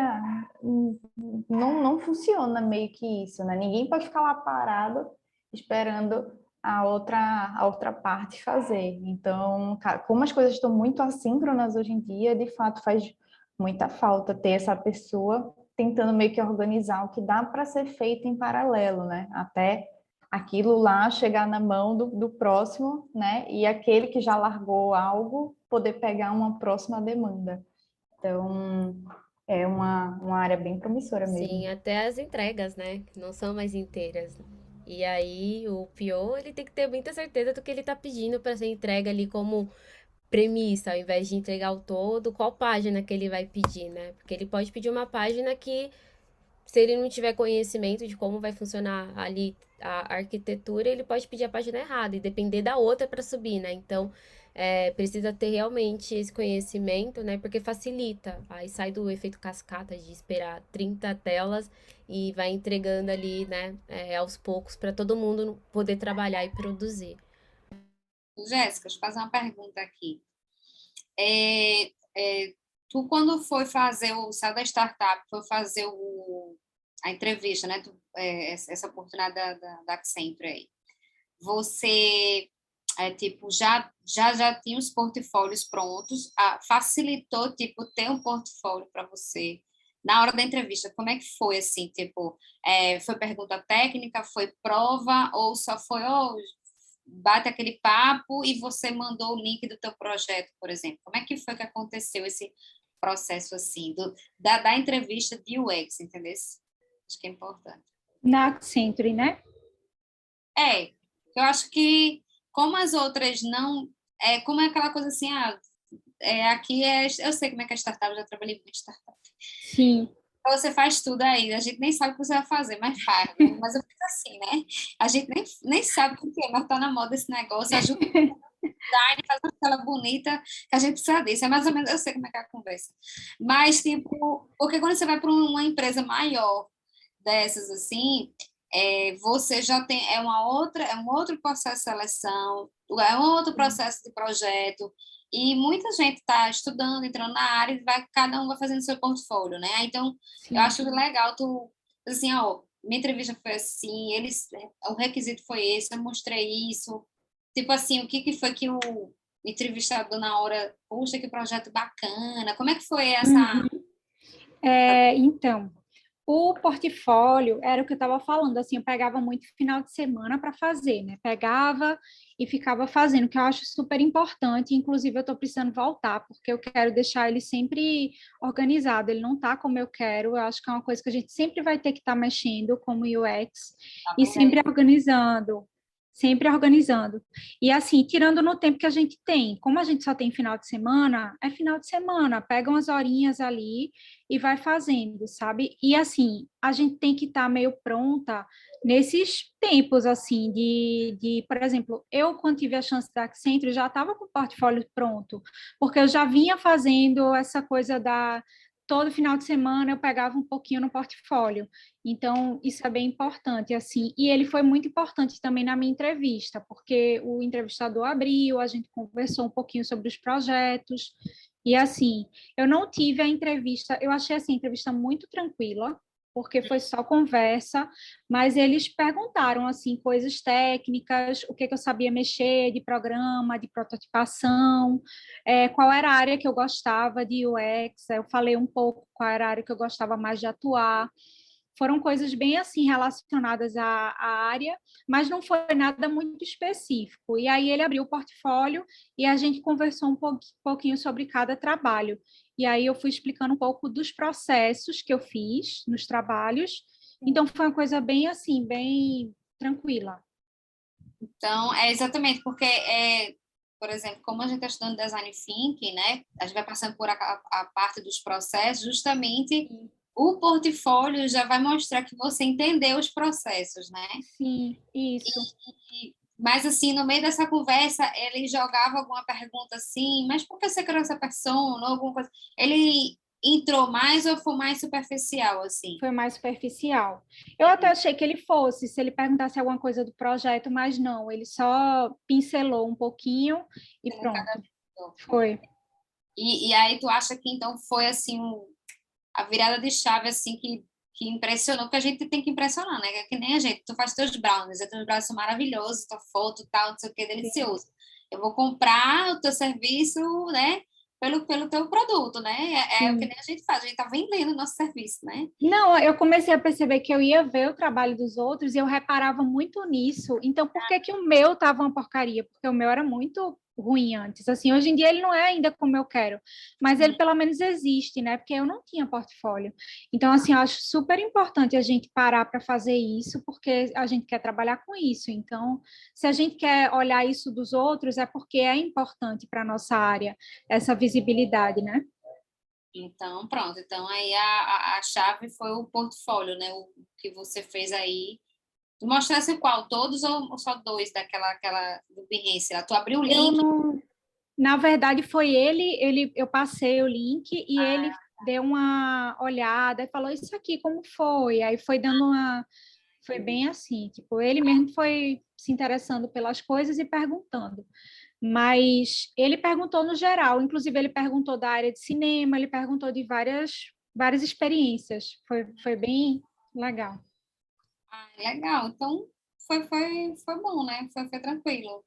não funciona meio que isso, né? Ninguém pode ficar lá parado esperando a outra parte fazer. Então, cara, como as coisas estão muito assíncronas hoje em dia, de fato faz muita falta ter essa pessoa tentando meio que organizar o que dá para ser feito em paralelo, né? Até aquilo lá chegar na mão do próximo, né? E aquele que já largou algo poder pegar uma próxima demanda. Então, é uma área bem promissora mesmo. Sim, até as entregas, né? Que não são mais inteiras. E aí, o PO, ele tem que ter muita certeza do que ele tá pedindo para ser entregue ali como premissa, ao invés de entregar o todo, qual página que ele vai pedir, né? Porque ele pode pedir uma página que, se ele não tiver conhecimento de como vai funcionar ali a arquitetura, ele pode pedir a página errada e depender da outra para subir, né? Então, precisa ter realmente esse conhecimento, né? Porque facilita. Aí sai do efeito cascata de esperar 30 telas e vai entregando ali, né? Aos poucos para todo mundo poder trabalhar e produzir. Jéssica, deixa eu fazer uma pergunta aqui. Tu, quando foi fazer saiu da startup, foi fazer a entrevista, né? Essa oportunidade da Accenture aí. Você, tipo, já tinha os portfólios prontos, facilitou, tipo, ter um portfólio para você na hora da entrevista. Como é que foi, assim, tipo, foi pergunta técnica, foi prova, ou só foi, bate aquele papo e você mandou o link do teu projeto, por exemplo. Como é que foi que aconteceu esse processo assim, da entrevista de UX, entendeu? Acho que é importante. Na Accenture, né? Eu acho que como as outras não, como é aquela coisa assim, aqui eu sei como é que é startup, eu já trabalhei com startup. Sim. Então você faz tudo aí, a gente nem sabe o que você vai fazer, mas faz, né? Mas eu fiz assim, né? A gente nem sabe o que é, mas tá na moda esse negócio, ajuda faz uma tela bonita, que a gente precisa disso. É mais ou menos, eu sei como é que é a conversa. Mas, tipo, porque quando você vai para uma empresa maior dessas, assim, você já tem, é um outro processo de seleção, é um outro processo de projeto, e muita gente está estudando, entrando na área, e cada um vai fazendo seu portfólio, né? Então, eu acho legal tu, assim, minha entrevista foi assim, o requisito foi esse, eu mostrei isso, tipo assim, o que foi que o entrevistador na hora, poxa, que projeto bacana, como é que foi essa... Então, o portfólio era o que eu estava falando, assim, eu pegava muito final de semana para fazer, né? Pegava e ficava fazendo, que eu acho super importante, inclusive eu estou precisando voltar, porque eu quero deixar ele sempre organizado, ele não está como eu quero, eu acho que é uma coisa que a gente sempre vai ter que estar mexendo como UX, e sempre organizando. Sempre organizando. E assim, tirando no tempo que a gente tem. Como a gente só tem final de semana, é final de semana. Pega umas horinhas ali e vai fazendo, sabe? E assim, a gente tem que estar meio pronta nesses tempos, assim, por exemplo, eu quando tive a chance da Accenture, já estava com o portfólio pronto, porque eu já vinha fazendo essa coisa todo final de semana eu pegava um pouquinho no portfólio. Então, isso é bem importante, assim. E ele foi muito importante também na minha entrevista, porque o entrevistador abriu, a gente conversou um pouquinho sobre os projetos, e assim, eu não tive a entrevista, eu achei assim, a entrevista muito tranquila, porque foi só conversa, mas eles perguntaram, assim, coisas técnicas, o que eu sabia mexer de programa, de prototipação, qual era a área que eu gostava de UX, eu falei um pouco qual era a área que eu gostava mais de atuar, foram coisas bem assim relacionadas à área, mas não foi nada muito específico. E aí ele abriu o portfólio e a gente conversou um pouquinho sobre cada trabalho. E aí eu fui explicando um pouco dos processos que eu fiz nos trabalhos. Então foi uma coisa bem assim, bem tranquila. Então, exatamente, porque, por exemplo, como a gente está estudando Design Thinking, né, a gente vai passando por a parte dos processos, justamente o portfólio já vai mostrar que você entendeu os processos, né? Sim, isso. Mas, assim, no meio dessa conversa, ele jogava alguma pergunta assim, mas por que você criou essa persona? Ou alguma coisa. Ele entrou mais ou foi mais superficial, assim? Foi mais superficial. Eu até achei que ele fosse, se ele perguntasse alguma coisa do projeto, mas não, ele só pincelou um pouquinho e pronto. Foi. E aí tu acha que então foi assim a virada de chave assim que impressionou, porque a gente tem que impressionar, né? Que nem a gente, tu faz teus brownies são maravilhosos, tua foto, tal, não sei o que, delicioso. Eu vou comprar o teu serviço, né? Pelo teu produto, né? É o que nem a gente faz, a gente tá vendendo o nosso serviço, né? Não, eu comecei a perceber que eu ia ver o trabalho dos outros e eu reparava muito nisso. Então, por que que o meu estava uma porcaria? Porque o meu era muito ruim antes. Assim, hoje em dia ele não é ainda como eu quero, mas ele pelo menos existe, né? Porque eu não tinha portfólio. Então, assim, eu acho super importante a gente parar para fazer isso, porque a gente quer trabalhar com isso. Então, se a gente quer olhar isso dos outros, é porque é importante para a nossa área essa visibilidade, né? Então, pronto. Então, aí a chave foi o portfólio, né? O que você fez aí. Tu mostrasse qual? Todos ou só dois aquela do Behance lá? Tu abriu o link? Na verdade, foi eu passei o link e ele deu uma olhada e falou isso aqui, como foi? Aí foi bem assim, tipo, ele mesmo foi se interessando pelas coisas e perguntando. Mas ele perguntou no geral, inclusive ele perguntou da área de cinema, ele perguntou de várias experiências. Foi bem legal. Legal. Então, foi bom, né? Foi tranquilo.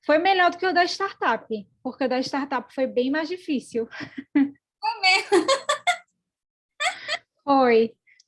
Foi melhor do que o da startup, porque o da startup foi bem mais difícil. Foi mesmo.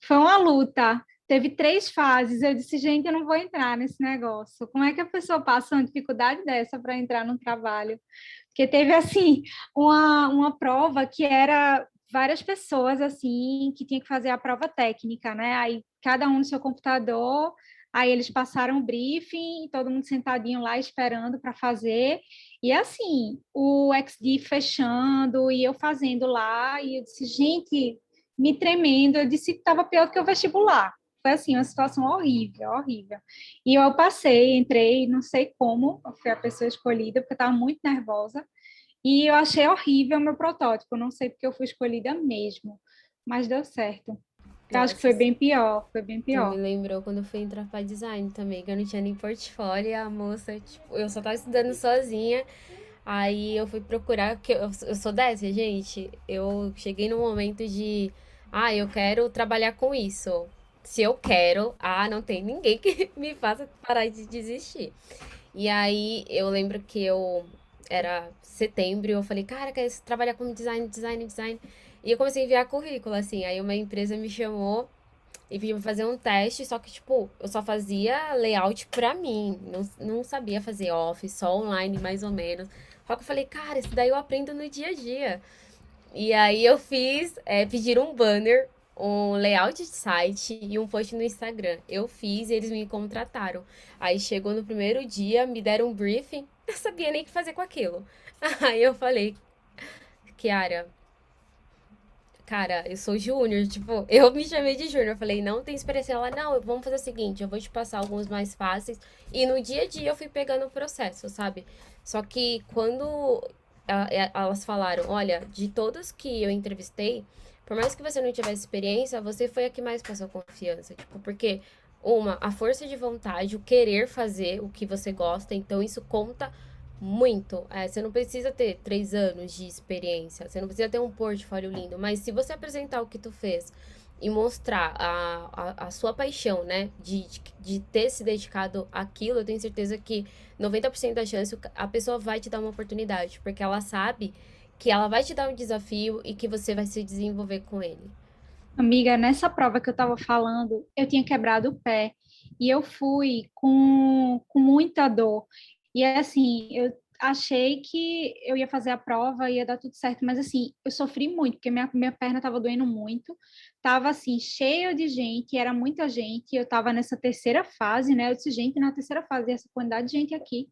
Foi uma luta. teve 3 fases. Eu disse, gente, eu não vou entrar nesse negócio. Como é que a pessoa passa uma dificuldade dessa para entrar num trabalho? Porque teve, assim, uma prova que era várias pessoas, assim, que tinha que fazer a prova técnica, né? Aí, cada um no seu computador, aí eles passaram o briefing, todo mundo sentadinho lá esperando para fazer. E, assim, o XD fechando e eu fazendo lá. E eu disse, gente, me tremendo. Eu disse que estava pior do que o vestibular. Foi assim, uma situação horrível, horrível. E eu passei, entrei, não sei como, eu fui a pessoa escolhida, porque eu estava muito nervosa. E eu achei horrível o meu protótipo, não sei porque eu fui escolhida mesmo, mas deu certo. Eu acho que Nossa, foi bem pior, foi bem você me pior. lembrou quando eu fui entrar pra design também, que eu não tinha nem portfólio e a moça, tipo, eu só tava estudando sozinha. Aí eu fui procurar, que eu sou dessa, gente. Eu cheguei no momento de, eu quero trabalhar com isso. Se eu quero, não tem ninguém que me faça parar de desistir. E aí eu lembro que era setembro e eu falei, cara, quero trabalhar com design. E eu comecei a enviar currículo, assim. Aí uma empresa me chamou e pediu pra fazer um teste, só que, tipo, eu só fazia layout pra mim. Não sabia fazer off, só online, mais ou menos. Só que eu falei, cara, isso daí eu aprendo no dia a dia. E aí eu fiz, pediram um banner, um layout de site e um post no Instagram. Eu fiz e eles me contrataram. Aí chegou no primeiro dia, me deram um briefing, eu sabia nem o que fazer com aquilo. Aí eu falei, Kiara, cara, eu sou júnior, tipo, eu me chamei de júnior. Eu falei, não tem experiência. Ela, não, vamos fazer o seguinte, eu vou te passar alguns mais fáceis. E no dia a dia eu fui pegando o processo, sabe? Só que quando elas falaram, olha, de todas que eu entrevistei, por mais que você não tivesse experiência, você foi a que mais passou confiança. Tipo, porque, a força de vontade, o querer fazer o que você gosta, então isso conta muito. Você não precisa ter 3 anos de experiência, você não precisa ter um portfólio lindo, mas se você apresentar o que tu fez e mostrar a sua paixão, né, de ter se dedicado àquilo, eu tenho certeza que 90% da chance a pessoa vai te dar uma oportunidade, porque ela sabe que ela vai te dar um desafio e que você vai se desenvolver com ele. Amiga, nessa prova que eu estava falando, eu tinha quebrado o pé e eu fui com muita dor. E assim, eu achei que eu ia fazer a prova, ia dar tudo certo, mas assim, eu sofri muito, porque minha perna estava doendo muito, estava assim, cheio de gente, era muita gente, eu estava nessa terceira fase, né? Eu disse, gente, na terceira fase, essa quantidade de gente aqui.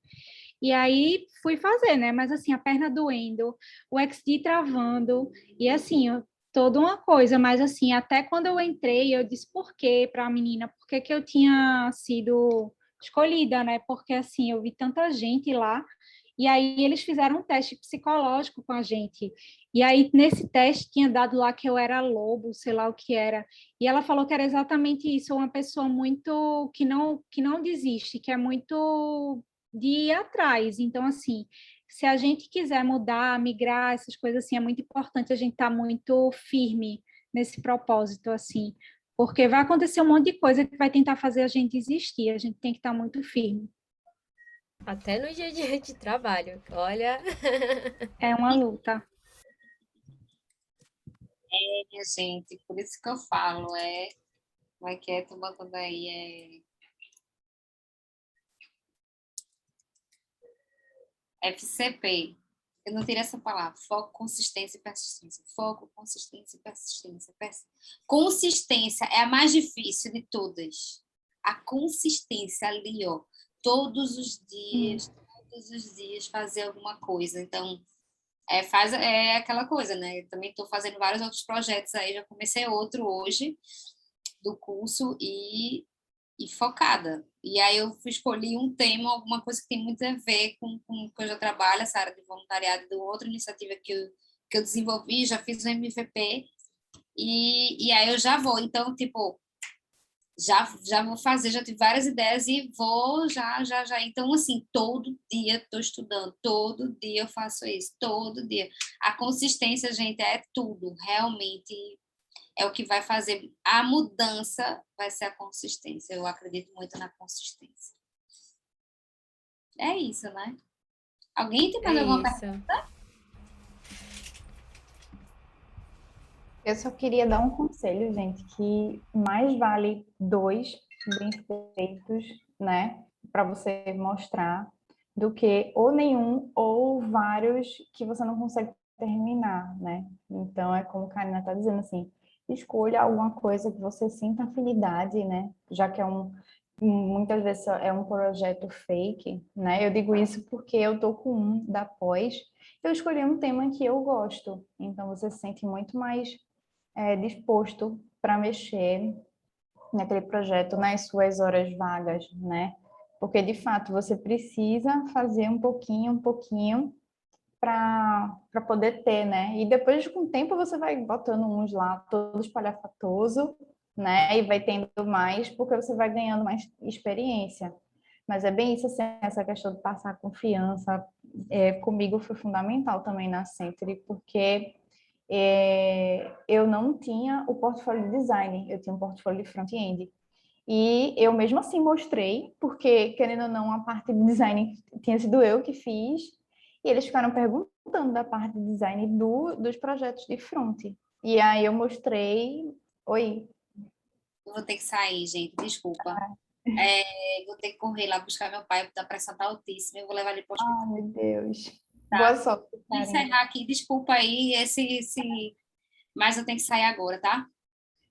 E aí fui fazer, né? Mas assim, a perna doendo, o XD travando, e assim, toda uma coisa, mas assim, até quando eu entrei, eu disse por quê para a menina, por que que eu tinha sido escolhida, né? Porque assim, eu vi tanta gente lá, e aí eles fizeram um teste psicológico com a gente. E aí nesse teste tinha dado lá que eu era lobo, sei lá o que era. E ela falou que era exatamente isso, uma pessoa muito que não desiste, que é muito de ir atrás. Então assim, se a gente quiser mudar, migrar, essas coisas assim, é muito importante a gente estar muito firme nesse propósito, assim, porque vai acontecer um monte de coisa que vai tentar fazer a gente desistir, a gente tem que estar muito firme. Até no dia a dia de trabalho. Olha, É uma luta. Minha gente, por isso que eu falo, como é que é, tô botando aí, FCP. Eu não tirei essa palavra. Foco, consistência e persistência. Foco, consistência e persistência. Consistência é a mais difícil de todas. A consistência ali, ó. Todos os dias fazer alguma coisa. Então, é aquela coisa, né? Eu também estou fazendo vários outros projetos aí. Já comecei outro hoje do curso e focada. E aí eu escolhi um tema, alguma coisa que tem muito a ver com o que eu já trabalho, essa área de voluntariado, de outra iniciativa que eu desenvolvi, já fiz o MVP, e aí eu já vou. Então, tipo, já vou fazer, já tive várias ideias e vou já. Então, assim, todo dia estou estudando, todo dia eu faço isso, todo dia. A consistência, gente, é tudo, realmente é o que vai fazer a mudança, vai ser a consistência. Eu acredito muito na consistência. É isso, né? Alguém tem é mais alguma isso. pergunta? Eu só queria dar um conselho, gente, que mais vale 2 bem feitos, né, para você mostrar, do que ou nenhum ou vários que você não consegue terminar, né? Então é como a Karina está dizendo assim, escolha alguma coisa que você sinta afinidade, né? Já que muitas vezes é um projeto fake, né? Eu digo isso porque eu tô com um da pós, eu escolhi um tema que eu gosto, então você se sente muito mais disposto para mexer naquele projeto nas suas horas vagas, né? Porque de fato você precisa fazer um pouquinho para poder ter, né? E depois com o tempo você vai botando uns lá todo espalhafatoso, né? E vai tendo mais porque você vai ganhando mais experiência. Mas é bem isso, assim, essa questão de passar confiança, comigo foi fundamental também na Century, porque eu não tinha o portfólio de design, eu tinha um portfólio de front-end. E eu mesmo assim mostrei, porque, querendo ou não, a parte de design tinha sido eu que fiz, e eles ficaram perguntando da parte de design dos projetos de front. E aí eu mostrei. Oi. Eu vou ter que sair, gente, desculpa. Vou ter que correr lá buscar meu pai, porque a pressão tá altíssima, eu vou levar ele para o hospital. Ai, meu Deus. Tá? Boa sorte, Vou encerrar aqui, desculpa aí, mas eu tenho que sair agora, tá?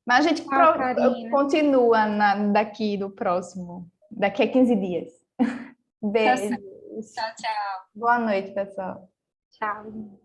Mas a gente Tchau, Karina. continua daqui do próximo, daqui a 15 dias. Tá certo. Beijos. Tchau, tchau. Boa noite, pessoal. Tchau.